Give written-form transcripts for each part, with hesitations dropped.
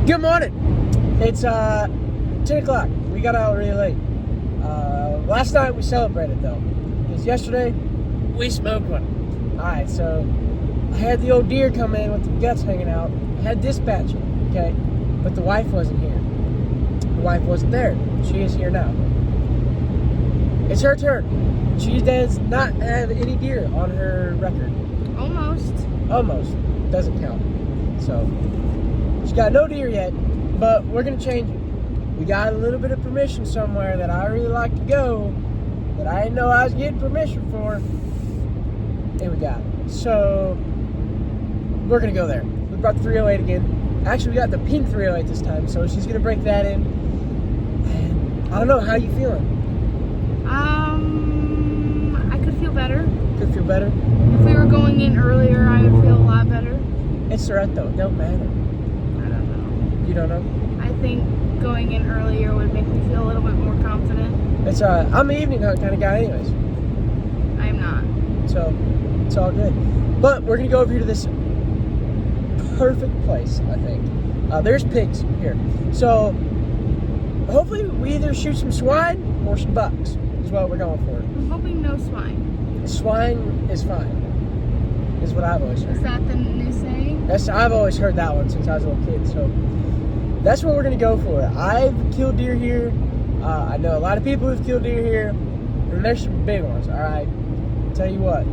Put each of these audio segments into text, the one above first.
Good morning. It's 10 o'clock. We got out really late. Last night we celebrated though, because yesterday we smoked one. Alright, so I had the old deer come in with the guts hanging out. I had dispatch it, okay? But the wife wasn't here. The wife wasn't there. She is here now. It's her turn. She does not have any deer on her record. Almost. Doesn't count. So, she's got no deer yet, but we're going to change it. We got a little bit of permission somewhere that I really like to go, that I didn't know I was getting permission for, and we got it. So, we're going to go there. We brought the 308 again. Actually, we got the pink 308 this time, so she's going to break that in. And I don't know, how you feeling? I could feel better. Could feel better? If we were going in earlier, I would feel a lot better. It's the right though, it don't matter. I don't know. You don't know? I think going in earlier would make me feel a little bit more confident. It's I'm an evening hunt kind of guy anyways. I'm not. So, it's all good. But we're going to go over here to this perfect place, I think. There's pigs here. So, hopefully we either shoot some swine or some bucks is what we're going for. I'm hoping no swine. Swine is fine, is what I've always heard. Is that the new saying? I've always heard that one since I was a little kid. So, that's what we're going to go for. I've killed deer here. I know a lot of people who've killed deer here. And there's some big ones, alright? Tell you what.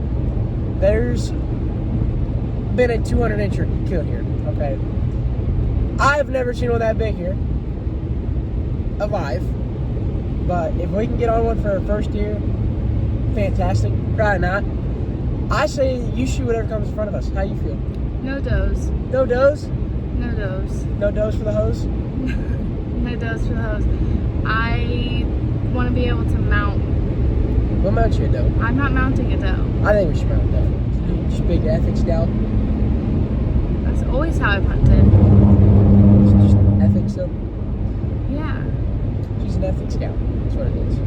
There's been a 200-incher killed here, okay? I've never seen one that big here. Alive. But if we can get on one for our first deer, fantastic. Probably not. I say you shoot whatever comes in front of us. How you feel? No does. No does? No does. No does for the hose? No does for the hose. I want to be able to mount. We'll mount you a doe. I'm not mounting a doe. I think we should mount a doe. Just big ethics scout. That's always how I've hunted. Just ethics though. Yeah. She's an ethics scout. That's what it is.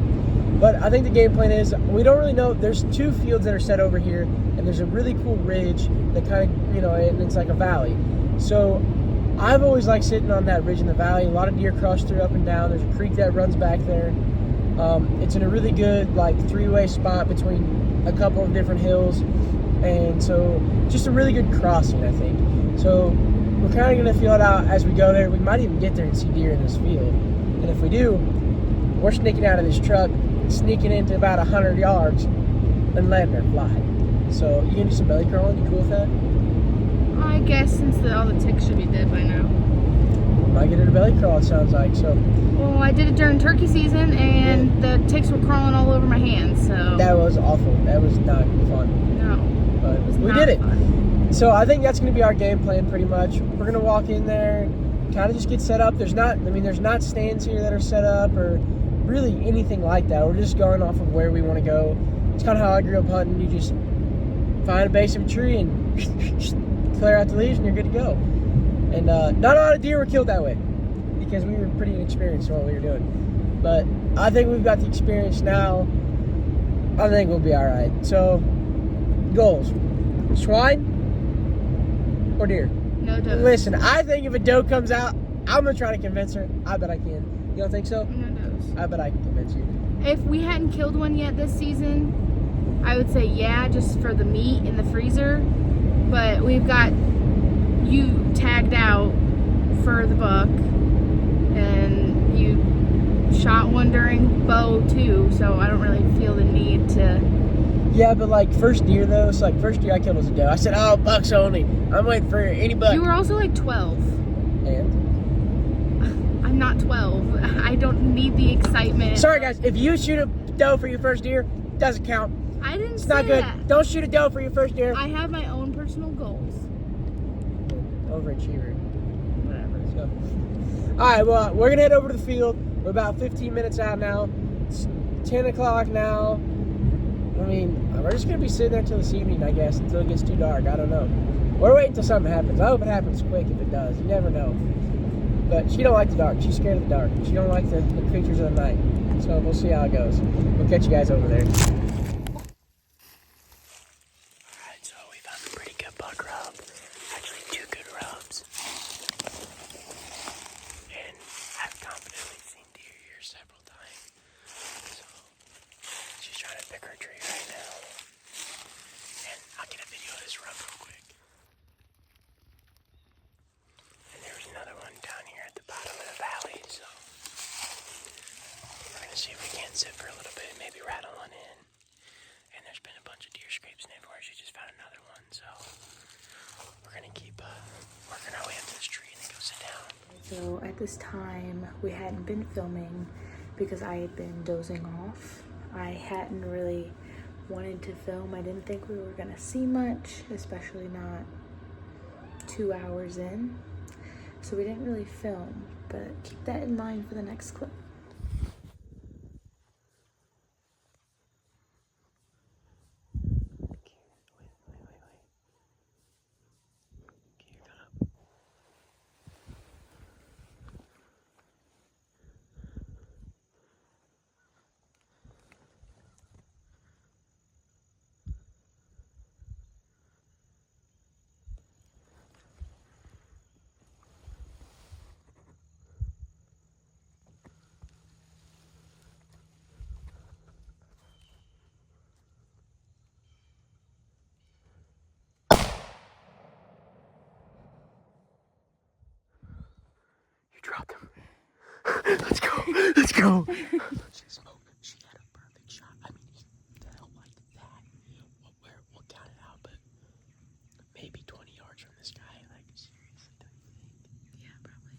But I think the game plan is, we don't really know. There's two fields that are set over here, and there's a really cool ridge that kind of, and it's like a valley. So I've always liked sitting on that ridge in the valley. A lot of deer cross through up and down. There's a creek that runs back there. It's in a really good, like, three-way spot between a couple of different hills. And so, just a really good crossing, I think. So, we're kind of going to feel it out as we go there. We might even get there and see deer in this field. And if we do, we're sneaking out of this truck, sneaking into about 100 yards, and letting her fly. So, you gonna do some belly crawling? You cool with that? I guess since all the ticks should be dead by now. Might get her to belly crawl, it sounds like. So, Well, I did it during turkey season, and the ticks were crawling all over my hands, so... that was awful. That was not fun. No. But was we not did it. fun. So I think that's going to be our game plan pretty much. We're going to walk in there, kind of just get set up. There's not stands here that are set up or really anything like that. We're just going off of where we want to go. It's kind of how I grew up hunting. You just find a base of a tree and clear out the leaves and you're good to go. And not a lot of deer were killed that way because we were pretty inexperienced in what we were doing. But I think we've got the experience now. I think we'll be all right. So, goals. Swine or deer? No does. Listen, I think if a doe comes out, I'm going to try to convince her. I bet I can. You don't think so? No does. I bet I can convince you. If we hadn't killed one yet this season, I would say yeah, just for the meat in the freezer. But we've got you tagged out for the buck, and you shot one during bow too, so I don't really feel the need to... Yeah, but like first deer though, so like first deer I killed was a doe. I said, oh, bucks only. I'm waiting for any buck. You were also like 12. And? I'm not 12. I don't need the excitement. Sorry guys, if you shoot a doe for your first deer, doesn't count. I didn't It's say not good. that. Don't shoot a doe for your first deer. I have my own personal goals. Overachiever. Whatever. So, alright, well, we're gonna head over to the field. We're about 15 minutes out now. It's 10 o'clock now. I mean, we're just gonna be sitting there till this evening, I guess, until it gets too dark. I don't know. We're waiting till something happens. I hope it happens quick if it does. You never know. But she don't like the dark. She's scared of the dark. She don't like the creatures of the night. So we'll see how it goes. We'll catch you guys over there. Alright, so we found a pretty good buck rub. Actually, two good rubs. sit for a little bit, maybe rattle one in. And there's been a bunch of deer scrapes in it where she just found another one. So we're going to keep working our way up to this tree and then go sit down. So at this time, we hadn't been filming because I had been dozing off. I hadn't really wanted to film. I didn't think we were going to see much, especially not 2 hours in. So we didn't really film, but keep that in mind for the next clip. Dropped him. Let's go. Let's go. She smoked. She had a perfect shot. I mean, he fell like that. We'll count it out, but maybe 20 yards from this guy. Like, seriously, don't you think? Yeah, probably.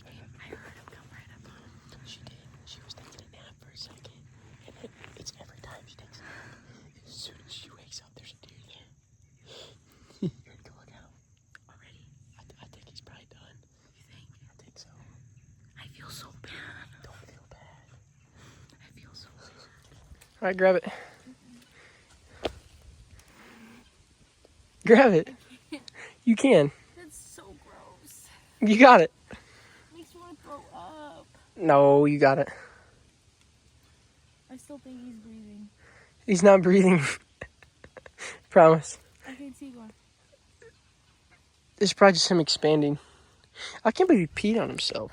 I heard him come right up on him. She did. She was taking a nap for a second. And it's every time she takes a nap. As soon as she wakes up, there's a deer there. You ready to look out? Already? I think he's probably done. You think? I think so. I feel so bad. Don't feel bad. I feel so bad. All right, grab it. Grab it. You can. That's so gross. You got it. Makes me want to throw up. No, you got it. I still think he's breathing. He's not breathing. Promise. I can't see one. This is probably just him expanding. I can't believe he peed on himself.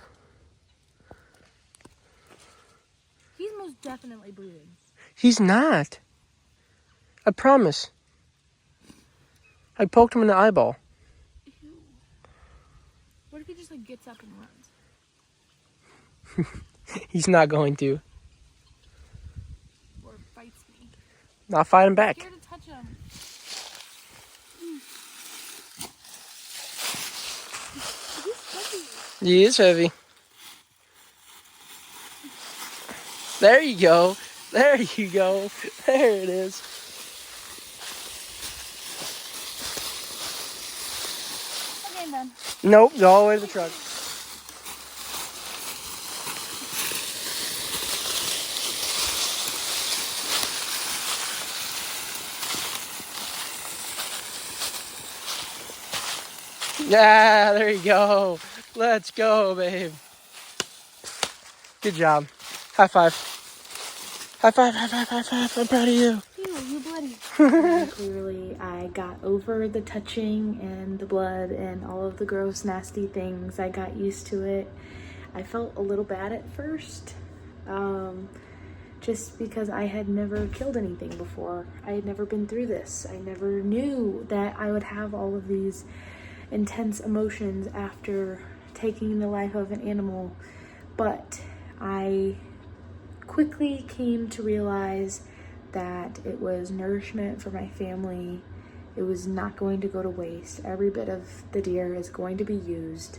He's most definitely breathing. He's not. I promise. I poked him in the eyeball. Ew. What if he just like gets up and runs? He's not going to. Or bites me? I'll fight him back. I'm scared to touch him. He's heavy. He is heavy. There you go. There you go. There it is. Okay, I'm done. Nope, go all the way to the truck. Yeah, there you go. Let's go, babe. Good job. High five. High five, high five, high five. I'm proud of you. Ew, you bloody. Clearly, I got over the touching and the blood and all of the gross, nasty things. I got used to it. I felt a little bad at first, just because I had never killed anything before. I had never been through this. I never knew that I would have all of these intense emotions after taking the life of an animal, but I quickly came to realize that it was nourishment for my family. It was not going to go to waste. Every bit of the deer is going to be used.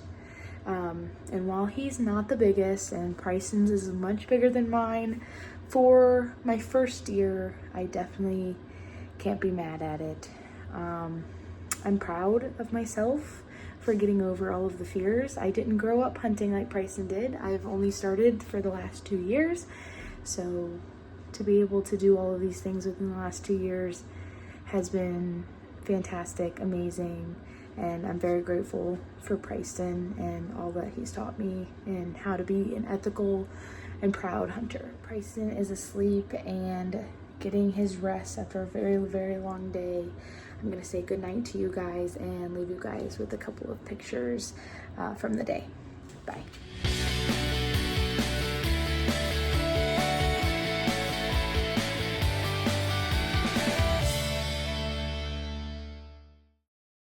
And while he's not the biggest, and Pryson's is much bigger than mine, for my first deer, I definitely can't be mad at it. I'm proud of myself for getting over all of the fears. I didn't grow up hunting like Pryson did. I've only started for the last 2 years. So to be able to do all of these things within the last 2 years has been fantastic, amazing, and I'm very grateful for Pryson and all that he's taught me and how to be an ethical and proud hunter. Pryson is asleep and getting his rest after a very, very long day. I'm gonna say goodnight to you guys and leave you guys with a couple of pictures from the day. Bye.